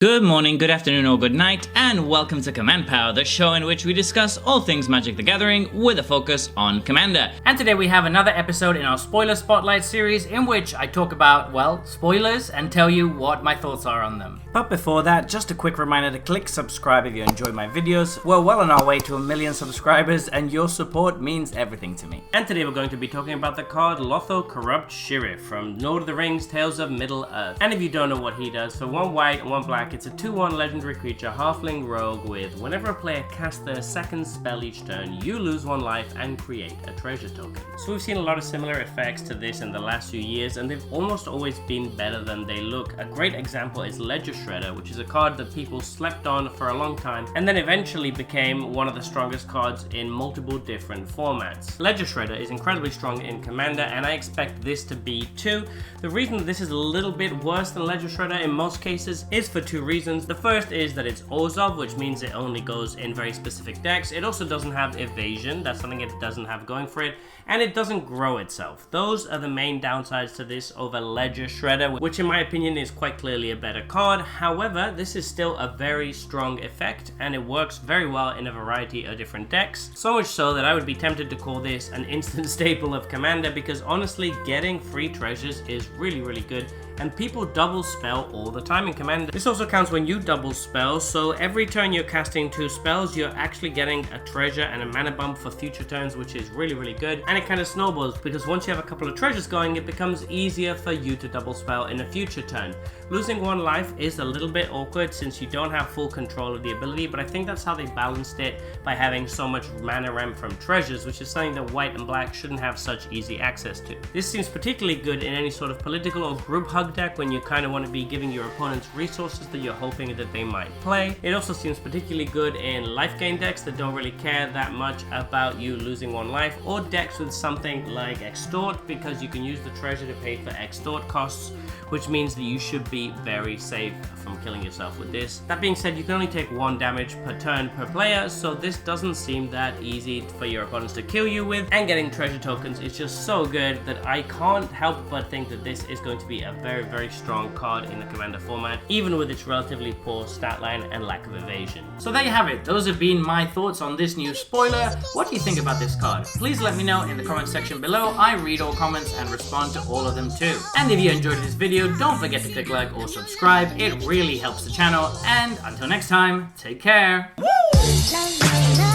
Good morning, good afternoon, or good night, and welcome to Command Power, the show in which we discuss all things Magic the Gathering with a focus on Commander. And today we have another episode in our Spoiler Spotlight series in which I talk about, well, spoilers and tell you what my thoughts are on them. But before that, just a quick reminder to click subscribe if you enjoy my videos. We're well on our way to 1 million subscribers and your support means everything to me. And today we're going to be talking about the card Lotho Corrupt Shirriff from Lord of the Rings Tales of Middle-earth. And if you don't know what he does, for 1 white and 1 black, it's a 2/1 legendary creature, halfling rogue with whenever a player casts their second spell each turn, you lose 1 life and create a treasure token. So we've seen a lot of similar effects to this in the last few years and they've almost always been better than they look. A great example is Ledger Shredder, which is a card that people slept on for a long time and then eventually became one of the strongest cards in multiple different formats. Ledger Shredder is incredibly strong in Commander and I expect this to be too. The reason that this is a little bit worse than Ledger Shredder in most cases is for 2 reasons. The first is that it's Orzhov, which means it only goes in very specific decks. It also doesn't have evasion, that's something it doesn't have going for it, and it doesn't grow itself. Those are the main downsides to this over Ledger Shredder, which in my opinion is quite clearly a better card. However, this is still a very strong effect and it works very well in a variety of different decks. So much so that I would be tempted to call this an instant staple of Commander because honestly getting free treasures is really good. And people double spell all the time in Commander. This also counts when you double spell, so every turn you're casting 2 spells, you're actually getting a treasure and a mana bump for future turns, which is really good. And it kind of snowballs, because once you have a couple of treasures going, it becomes easier for you to double spell in a future turn. Losing 1 life is a little bit awkward since you don't have full control of the ability, but I think that's how they balanced it by having so much mana ramp from treasures, which is something that white and black shouldn't have such easy access to. This seems particularly good in any sort of political or group hug deck when you kind of want to be giving your opponents resources that you're hoping that they might play. It also seems particularly good in life gain decks that don't really care that much about you losing 1 life, or decks with something like Extort, because you can use the treasure to pay for Extort costs, which means that you should be very safe from killing yourself with this. That being said, you can only take 1 damage per turn per player, so this doesn't seem that easy for your opponents to kill you with, and getting treasure tokens is just so good that I can't help but think that this is going to be a very strong card in the Commander format, even with its relatively poor stat line and lack of evasion. So there you have it. Those have been my thoughts on this new spoiler. What do you think about this card? Please let me know in the comment section below. I read all comments and respond to all of them too. And if you enjoyed this video, don't forget to click like or subscribe. It really helps the channel. And until next time, take care. Woo!